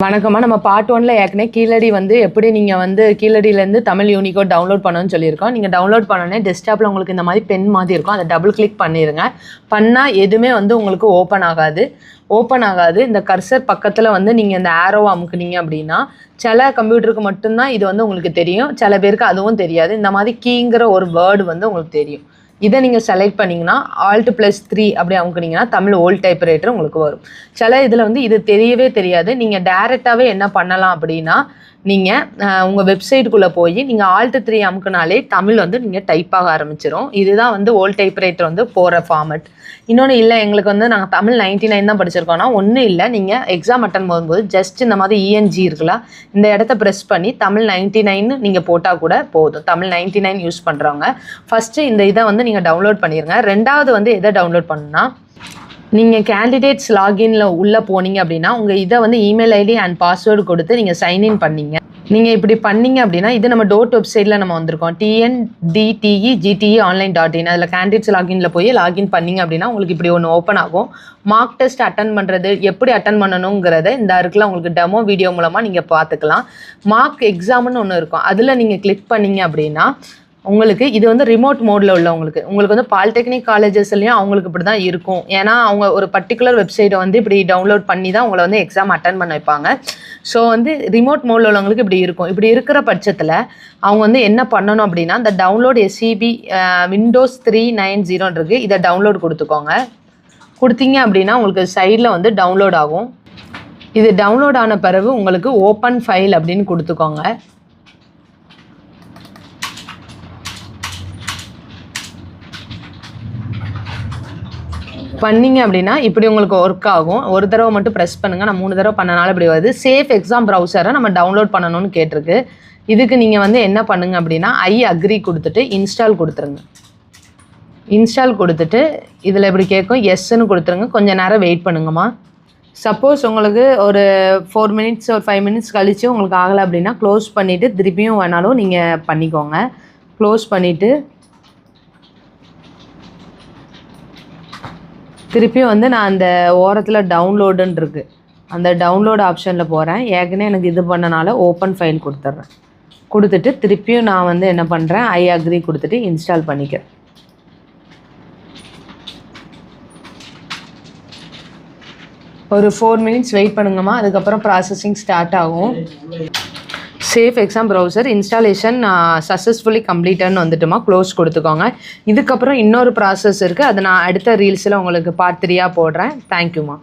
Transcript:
வணக்கம்மா. நம்ம பார்ட் 1ல ஏற்கனவே கீழடி வந்து எப்படி நீங்கள் வந்து கீழடியிலேருந்து தமிழ் யூனிகோட் டவுன்லோட் பண்ணணும்னு சொல்லியிருக்கோம். நீங்கள் டவுன்லோட் பண்ணோன்னே டெஸ்க்டாப்பில் உங்களுக்கு இந்த மாதிரி பென் மாதிரி இருக்கும். அதை டபுள் கிளிக் பண்ணிடுங்க. பண்ணால் எதுவுமே வந்து உங்களுக்கு ஓப்பன் ஆகாது. இந்த கர்சர் பக்கத்தில் வந்து நீங்கள் இந்த ஆரோவை அமுக்குனீங்க அப்படின்னா சில கம்ப்யூட்டருக்கு மட்டும்தான் இது வந்து உங்களுக்கு தெரியும், சில பேருக்கு அதுவும் தெரியாது. இந்த மாதிரி கீங்கிற ஒரு வேர்டு வந்து உங்களுக்கு தெரியும். இதை நீங்கள் செலக்ட் பண்ணிங்கன்னா Alt+3 அப்படி அமுக்குனீங்கன்னா தமிழ் ஓல்ட் டைப்ரைட்டர் உங்களுக்கு வரும். சில இதில் வந்து இது தெரியவே தெரியாது. நீங்கள் டேரெக்டாகவே என்ன பண்ணலாம் அப்படின்னா, நீங்கள் உங்கள் வெப்சைட்டுக்குள்ளே போய் நீங்கள் Alt+3 அமுக்குனாலே தமிழ் வந்து நீங்கள் டைப் ஆக ஆரம்பிச்சிடும். இதுதான் வந்து ஓல்ட் டைப்ரைட்டர் வந்து போகிற ஃபார்மெட். இன்னொன்று இல்லை, எங்களுக்கு வந்து நாங்கள் தமிழ் 99 தான் படிச்சிருக்கோம்னா ஒன்றும் இல்லை, நீங்கள் எக்ஸாம் அட்டன் பண்ணும்போது ஜஸ்ட் இந்த மாதிரி ENG இருக்குல்ல, இந்த இடத்த ப்ரெஸ் பண்ணி தமிழ் 99 நீங்கள் போட்டால் கூட போதும். தமிழ் 99 யூஸ் பண்ணுறவங்க ஃபஸ்ட்டு இந்த இதை வந்து நீங்கள் டவுன்லோட் பண்ணிடுங்க. ரெண்டாவது வந்து எதை டவுன்லோட் பண்ணுன்னா, நீங்கள் கேண்டிடேட்ஸ் லாகின்ல உள்ளே போனீங்க அப்படின்னா உங்கள் இதை வந்து இமெயில் ஐடி அண்ட் பாஸ்வேர்டு கொடுத்து நீங்கள் சைன்இன் பண்ணீங்க. நீங்கள் இப்படி பண்ணீங்க அப்படின்னா இது நம்ம டோட் வெப்சைட்டில் நம்ம வந்திருக்கோம், tndtegteonline.in. அதில் கேண்டிடேட்ஸ் லாகின்ல போய் லாகின் பண்ணிங்க அப்படின்னா உங்களுக்கு இப்படி ஒன்று ஓப்பன் ஆகும். மார்க் டெஸ்ட் அட்டன் பண்ணுறது எப்படி அட்டன் பண்ணணுங்கிறத இந்த இருக்குல்ல உங்களுக்கு டெமோ வீடியோ மூலமாக நீங்கள் பார்த்துக்கலாம். மார்க் எக்ஸாம்னு ஒன்று இருக்கும், அதில் நீங்கள் கிளிக் பண்ணிங்க அப்படின்னா உங்களுக்கு இது வந்து ரிமோட் மோடில் உங்களுக்கு வந்து பாலிடெக்னிக் காலேஜஸ்லையும் அவங்களுக்கு இப்படி தான் இருக்கும். ஏன்னா அவங்க ஒரு பர்டிகுலர் வெப்சைட்டை வந்து இப்படி டவுன்லோட் பண்ணி தான் உங்களை வந்து எக்ஸாம் அட்டன் பண்ண வைப்பாங்க. ஸோ வந்து ரிமோட் மோடில் உள்ளவங்களுக்கு இப்படி இருக்கும். இப்படி இருக்கிற பட்சத்தில் அவங்க வந்து என்ன பண்ணணும் அப்படின்னா, இந்த டவுன்லோட் SCB Windows 390 இருக்குது, இதை டவுன்லோட் கொடுத்துக்கோங்க. கொடுத்தீங்க அப்படின்னா உங்களுக்கு சைடில் வந்து டவுன்லோட் ஆகும். இது டவுன்லோட் ஆன பிறகு உங்களுக்கு ஓப்பன் ஃபைல் அப்படின்னு கொடுத்துக்கோங்க. பண்ணிங்க அப்படின்னா இப்படி உங்களுக்கு ஒர்க் ஆகும். ஒரு தடவை மட்டும் ப்ரெஸ் பண்ணுங்கள். நான் 3 தடவை பண்ணனால இப்படி வருது. சேஃப் எக்ஸாம் ப்ரௌசரை நம்ம டவுன்லோட் பண்ணணும்னு கேட்டிருக்கு. இதுக்கு நீங்கள் வந்து என்ன பண்ணுங்க அப்படின்னா ஐ அக்ரி கொடுத்துட்டு இன்ஸ்டால் கொடுத்துருங்க. இன்ஸ்டால் கொடுத்துட்டு இதில் இப்படி கேட்கும், எஸ்ன்னு கொடுத்துருங்க. கொஞ்சம் நேரம் வெயிட் பண்ணுங்கம்மா. சப்போஸ் உங்களுக்கு ஒரு 4 மினிட்ஸ் ஒரு 5 மினிட்ஸ் கழித்து உங்களுக்கு ஆகலை அப்படின்னா க்ளோஸ் பண்ணிவிட்டு திருப்பியும் வேணாலும் நீங்கள் பண்ணிக்கோங்க. க்ளோஸ் பண்ணிவிட்டு திருப்பியும் வந்து நான் அந்த ஓரத்தில் டவுன்லோடுன்னு இருக்குது, அந்த டவுன்லோடு ஆப்ஷனில் போகிறேன். ஏற்கனவே எனக்கு இது பண்ணனால ஓப்பன் ஃபைல் கொடுத்துட்றேன். கொடுத்துட்டு திருப்பியும் நான் வந்து என்ன பண்ணுறேன், ஐ அக்ரி கொடுத்துட்டு இன்ஸ்டால் பண்ணிக்கிறேன். ஒரு 4 மினிட்ஸ் வெயிட் பண்ணுங்கம்மா. அதுக்கப்புறம் ப்ராசஸிங் ஸ்டார்ட் ஆகும். Safe exam browser installation successfully கம்ப்ளீட்டட்னு வந்துட்டுமா க்ளோஸ் கொடுத்துக்கோங்க. இதுக்கப்புறம் இன்னொரு ப்ராசஸ் இருக்குது, அதை நான் அடுத்த ரீல்ஸில் உங்களுக்கு பார்ட் 3 போடுறேன். தேங்க்யூம்மா.